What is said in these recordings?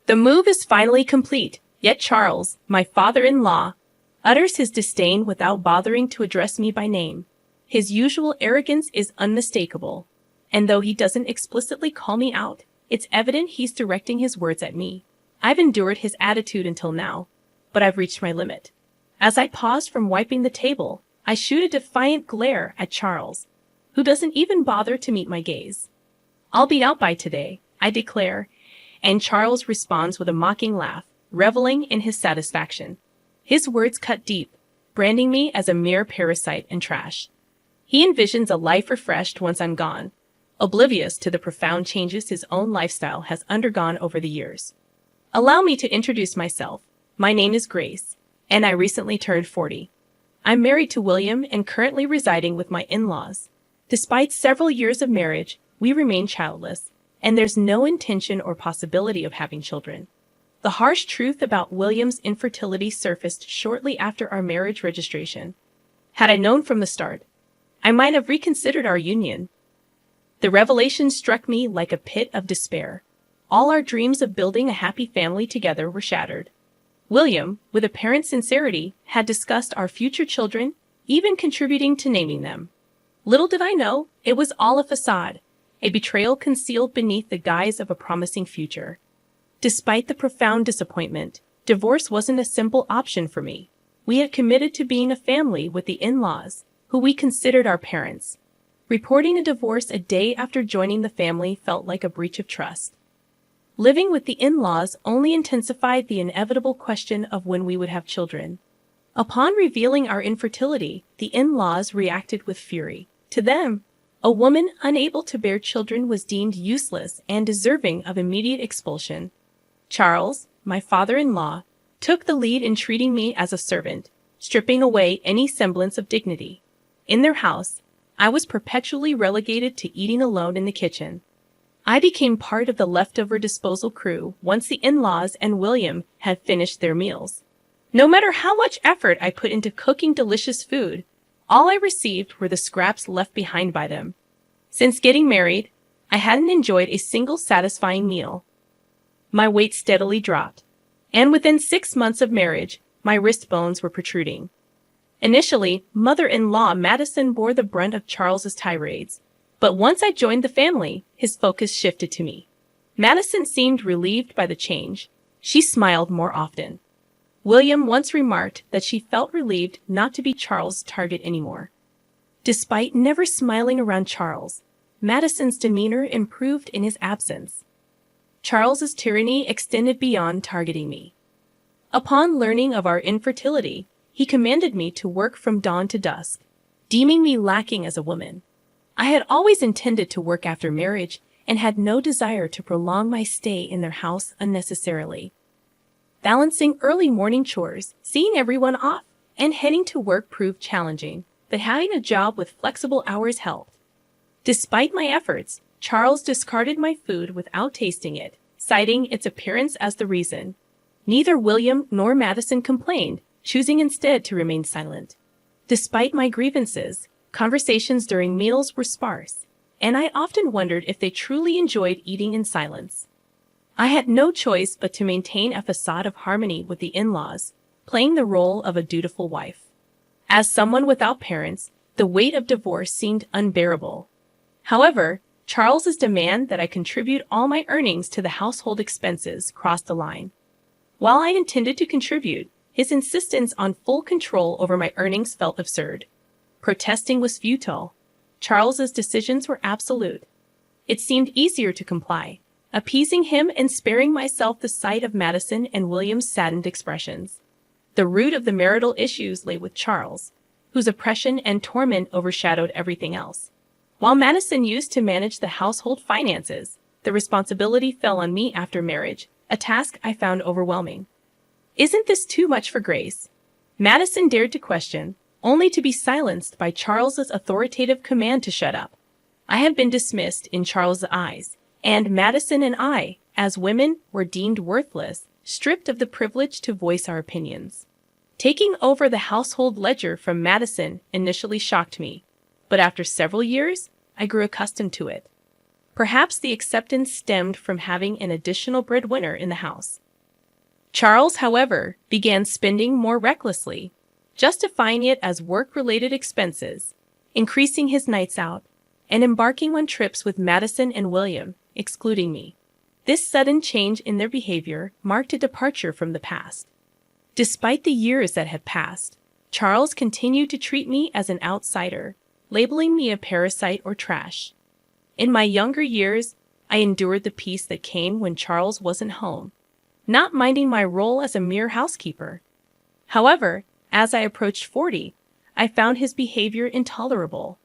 The move is finally complete, yet Charles, my father-in-law, utters his disdain without bothering to address me by name. His usual arrogance is unmistakable, and though he doesn't explicitly call me out, it's evident he's directing his words at me. I've endured his attitude until now, but I've reached my limit. As I pause from wiping the table, I shoot a defiant glare at Charles, who doesn't even bother to meet my gaze. "I'll be out by today," I declare, and Charles responds with a mocking laugh, reveling in his satisfaction. His words cut deep, branding me as a mere parasite and trash. He envisions a life refreshed once I'm gone, oblivious to the profound changes his own lifestyle has undergone over the years. Allow me to introduce myself. My name is Grace, and I recently turned 40. I'm married to William and currently residing with my in-laws. Despite several years of marriage, we remain childless, and there's no intention or possibility of having children. The harsh truth about William's infertility surfaced shortly after our marriage registration. Had I known from the start, I might have reconsidered our union. The revelation struck me like a pit of despair. All our dreams of building a happy family together were shattered. William, with apparent sincerity, had discussed our future children, even contributing to naming them. Little did I know, it was all a facade, a betrayal concealed beneath the guise of a promising future. Despite the profound disappointment, divorce wasn't a simple option for me. We had committed to being a family with the in-laws, who we considered our parents. Reporting a divorce a day after joining the family felt like a breach of trust. Living with the in-laws only intensified the inevitable question of when we would have children. Upon revealing our infertility, the in-laws reacted with fury. To them, a woman unable to bear children was deemed useless and deserving of immediate expulsion. Charles, my father-in-law, took the lead in treating me as a servant, stripping away any semblance of dignity. In their house, I was perpetually relegated to eating alone in the kitchen. I became part of the leftover disposal crew once the in-laws and William had finished their meals. No matter how much effort I put into cooking delicious food, all I received were the scraps left behind by them. Since getting married, I hadn't enjoyed a single satisfying meal. My weight steadily dropped, and within 6 months of marriage, my wrist bones were protruding. Initially, mother-in-law Madison bore the brunt of Charles's tirades, but once I joined the family, his focus shifted to me. Madison seemed relieved by the change. She smiled more often. William once remarked that she felt relieved not to be Charles' target anymore. Despite never smiling around Charles, Madison's demeanor improved in his absence. Charles's tyranny extended beyond targeting me. Upon learning of our infertility, he commanded me to work from dawn to dusk, deeming me lacking as a woman. I had always intended to work after marriage and had no desire to prolong my stay in their house unnecessarily. Balancing early morning chores, seeing everyone off, and heading to work proved challenging, but having a job with flexible hours helped. Despite my efforts, Charles discarded my food without tasting it, citing its appearance as the reason. Neither William nor Madison complained, choosing instead to remain silent. Despite my grievances, conversations during meals were sparse, and I often wondered if they truly enjoyed eating in silence. I had no choice but to maintain a facade of harmony with the in-laws, playing the role of a dutiful wife. As someone without parents, the weight of divorce seemed unbearable. However, Charles's demand that I contribute all my earnings to the household expenses crossed the line. While I intended to contribute, his insistence on full control over my earnings felt absurd. Protesting was futile. Charles's decisions were absolute. It seemed easier to comply, appeasing him and sparing myself the sight of Madison and William's saddened expressions. The root of the marital issues lay with Charles, whose oppression and torment overshadowed everything else. While Madison used to manage the household finances, the responsibility fell on me after marriage, a task I found overwhelming. "Isn't this too much for Grace?" Madison dared to question, only to be silenced by Charles's authoritative command to shut up. I had been dismissed in Charles's eyes, and Madison and I, as women, were deemed worthless, stripped of the privilege to voice our opinions. Taking over the household ledger from Madison initially shocked me, but after several years, I grew accustomed to it. Perhaps the acceptance stemmed from having an additional breadwinner in the house. Charles, however, began spending more recklessly, justifying it as work-related expenses, increasing his nights out, and embarking on trips with Madison and William, excluding me. This sudden change in their behavior marked a departure from the past. Despite the years that had passed, Charles continued to treat me as an outsider, labeling me a parasite or trash. In my younger years, I endured the peace that came when Charles wasn't home, not minding my role as a mere housekeeper. However, as I approached 40, I found his behavior intolerable.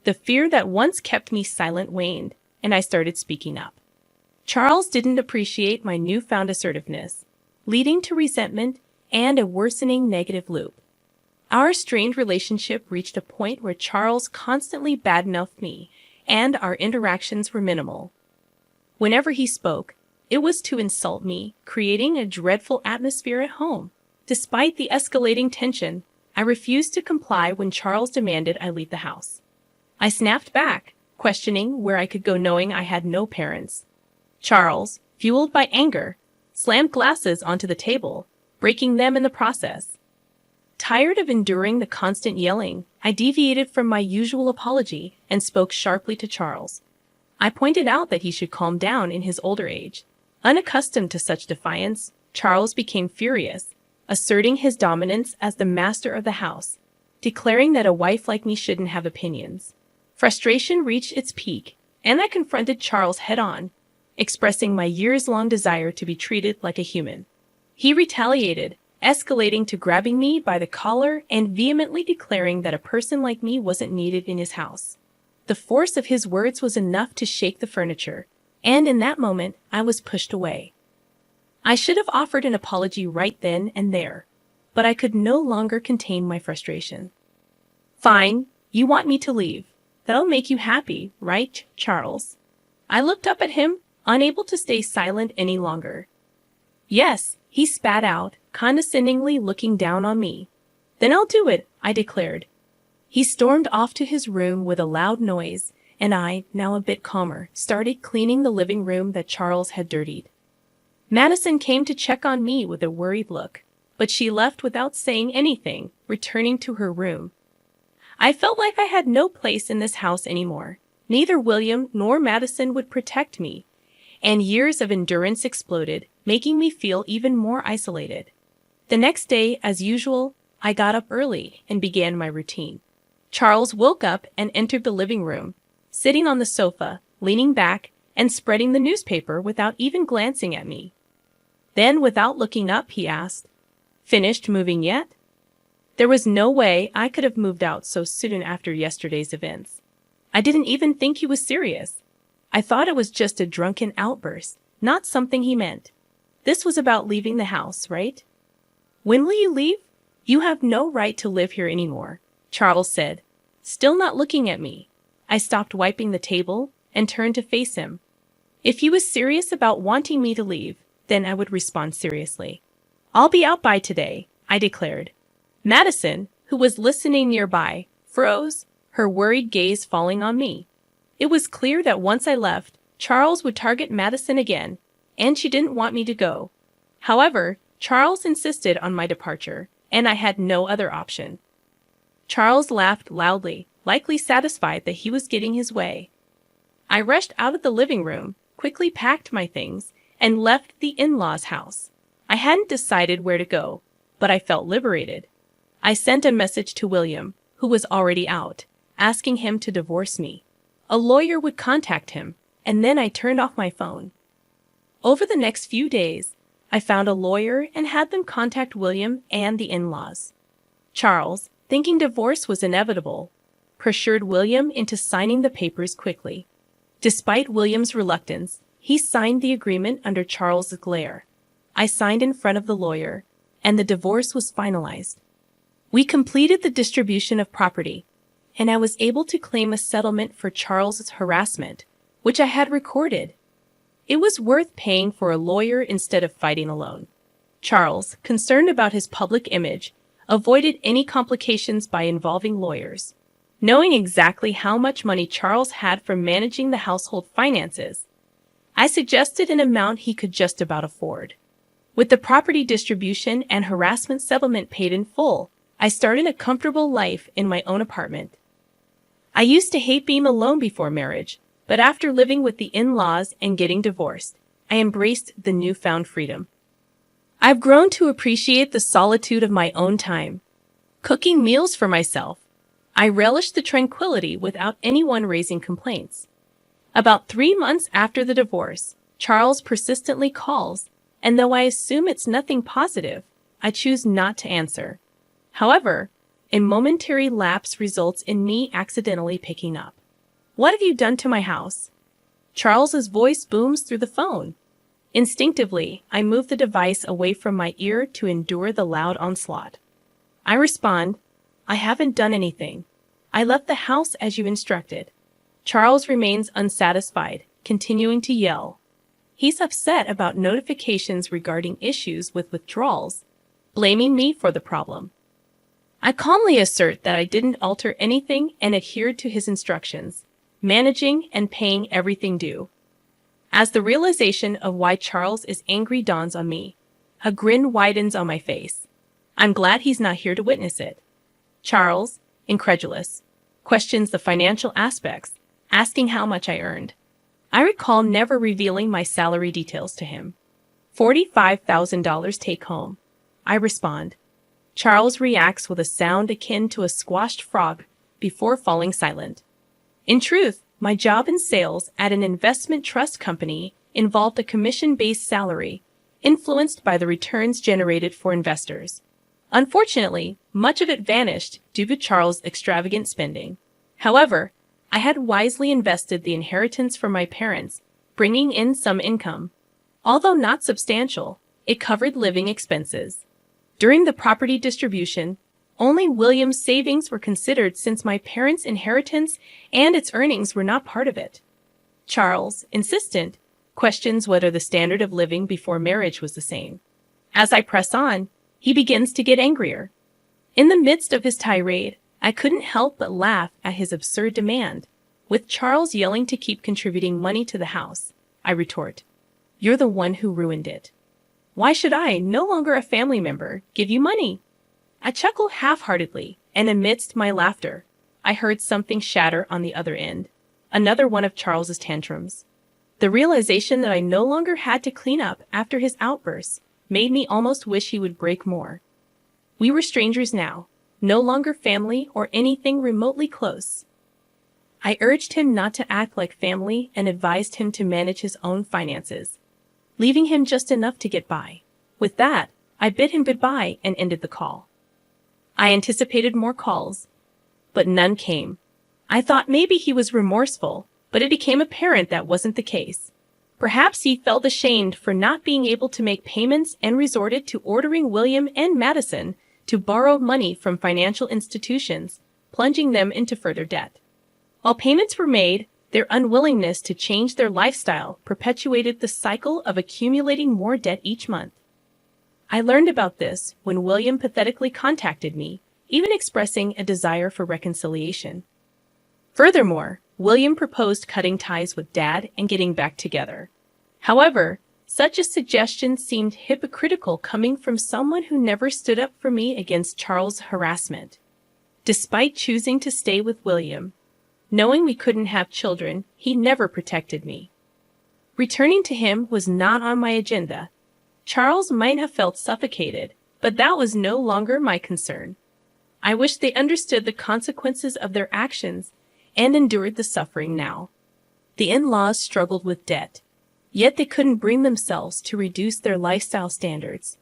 The fear that once kept me silent waned, and I started speaking up. Charles didn't appreciate my newfound assertiveness, leading to resentment and a worsening negative loop. Our strained relationship reached a point where Charles constantly badmouthed me, and our interactions were minimal. Whenever he spoke, it was to insult me, creating a dreadful atmosphere at home. Despite the escalating tension, I refused to comply when Charles demanded I leave the house. I snapped back, questioning where I could go knowing I had no parents. Charles, fueled by anger, slammed glasses onto the table, breaking them in the process. Tired of enduring the constant yelling, I deviated from my usual apology and spoke sharply to Charles. I pointed out that he should calm down in his older age. Unaccustomed to such defiance, Charles became furious, asserting his dominance as the master of the house, declaring that a wife like me shouldn't have opinions. Frustration reached its peak, and I confronted Charles head-on, expressing my years-long desire to be treated like a human. He retaliated, escalating to grabbing me by the collar and vehemently declaring that a person like me wasn't needed in his house. The force of his words was enough to shake the furniture, and in that moment, I was pushed away. I should have offered an apology right then and there, but I could no longer contain my frustration. Fine, you want me to leave. That'll make you happy, right, Charles? I looked up at him, unable to stay silent any longer. Yes, he spat out, condescendingly looking down on me. Then I'll do it, I declared. He stormed off to his room with a loud noise, and I, now a bit calmer, started cleaning the living room that Charles had dirtied. Madison came to check on me with a worried look, but she left without saying anything, returning to her room. I felt like I had no place in this house anymore. Neither William nor Madison would protect me, and years of endurance exploded, making me feel even more isolated. The next day, as usual, I got up early and began my routine. Charles woke up and entered the living room, sitting on the sofa, leaning back, and spreading the newspaper without even glancing at me. Then, without looking up, he asked, "Finished moving yet?" There was no way I could have moved out so soon after yesterday's events. I didn't even think he was serious. I thought it was just a drunken outburst, not something he meant. This was about leaving the house, right? "When will you leave? You have no right to live here anymore," Charles said, still not looking at me. I stopped wiping the table and turned to face him. If he was serious about wanting me to leave, then I would respond seriously. "I'll be out by today," I declared. Madison, who was listening nearby, froze, her worried gaze falling on me. It was clear that once I left, Charles would target Madison again, and she didn't want me to go. However, Charles insisted on my departure, and I had no other option. Charles laughed loudly, likely satisfied that he was getting his way. I rushed out of the living room, quickly packed my things, and left the in-laws' house. I hadn't decided where to go, but I felt liberated. I sent a message to William, who was already out, asking him to divorce me. A lawyer would contact him, and then I turned off my phone. Over the next few days, I found a lawyer and had them contact William and the in-laws. Charles, thinking divorce was inevitable, pressured William into signing the papers quickly. Despite William's reluctance, he signed the agreement under Charles's glare. I signed in front of the lawyer, and the divorce was finalized. We completed the distribution of property, and I was able to claim a settlement for Charles's harassment, which I had recorded. It was worth paying for a lawyer instead of fighting alone. Charles, concerned about his public image, avoided any complications by involving lawyers. Knowing exactly how much money Charles had from managing the household finances, I suggested an amount he could just about afford. With the property distribution and harassment settlement paid in full, I started a comfortable life in my own apartment. I used to hate being alone before marriage, but after living with the in-laws and getting divorced, I embraced the newfound freedom. I've grown to appreciate the solitude of my own time. Cooking meals for myself, I relish the tranquility without anyone raising complaints. About 3 months after the divorce, Charles persistently calls, and though I assume it's nothing positive, I choose not to answer. However, a momentary lapse results in me accidentally picking up. "What have you done to my house?" Charles's voice booms through the phone. Instinctively, I move the device away from my ear to endure the loud onslaught. I respond, "I haven't done anything. I left the house as you instructed." Charles remains unsatisfied, continuing to yell. He's upset about notifications regarding issues with withdrawals, blaming me for the problem. I calmly assert that I didn't alter anything and adhered to his instructions, managing and paying everything due. As the realization of why Charles is angry dawns on me, a grin widens on my face. I'm glad he's not here to witness it. Charles, incredulous, questions the financial aspects, asking how much I earned. I recall never revealing my salary details to him. $45,000 take home. I respond. Charles reacts with a sound akin to a squashed frog before falling silent. In truth, my job in sales at an investment trust company involved a commission-based salary, influenced by the returns generated for investors. Unfortunately, much of it vanished due to Charles' extravagant spending. However, I had wisely invested the inheritance from my parents, bringing in some income. Although not substantial, it covered living expenses. During the property distribution, only William's savings were considered since my parents' inheritance and its earnings were not part of it. Charles, insistent, questions whether the standard of living before marriage was the same. As I press on, he begins to get angrier. In the midst of his tirade, I couldn't help but laugh at his absurd demand. With Charles yelling to keep contributing money to the house, I retort, "You're the one who ruined it. Why should I, no longer a family member, give you money?" I chuckle half-heartedly, and amidst my laughter, I heard something shatter on the other end. Another one of Charles's tantrums. The realization that I no longer had to clean up after his outbursts made me almost wish he would break more. We were strangers now, no longer family or anything remotely close. I urged him not to act like family and advised him to manage his own finances, leaving him just enough to get by. With that, I bid him goodbye and ended the call. I anticipated more calls, but none came. I thought maybe he was remorseful, but it became apparent that wasn't the case. Perhaps he felt ashamed for not being able to make payments and resorted to ordering William and Madison to borrow money from financial institutions, plunging them into further debt. While payments were made, their unwillingness to change their lifestyle perpetuated the cycle of accumulating more debt each month. I learned about this when William pathetically contacted me, even expressing a desire for reconciliation. Furthermore, William proposed cutting ties with Dad and getting back together. However, such a suggestion seemed hypocritical coming from someone who never stood up for me against Charles' harassment. Despite choosing to stay with William, knowing we couldn't have children, he never protected me. Returning to him was not on my agenda. Charles might have felt suffocated, but that was no longer my concern. I wish they understood the consequences of their actions and endured the suffering now. The in-laws struggled with debt, yet they couldn't bring themselves to reduce their lifestyle standards.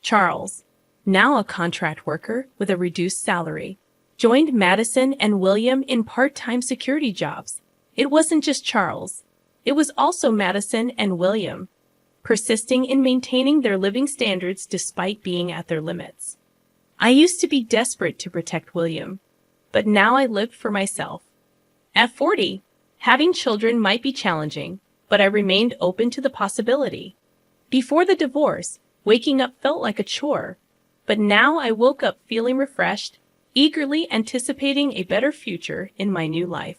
Charles, now a contract worker with a reduced salary, joined Madison and William in part-time security jobs. It wasn't just Charles. It was also Madison and William, persisting in maintaining their living standards despite being at their limits. I used to be desperate to protect William, but now I lived for myself. At 40, having children might be challenging, but I remained open to the possibility. Before the divorce, waking up felt like a chore, but now I woke up feeling refreshed, eagerly anticipating a better future in my new life.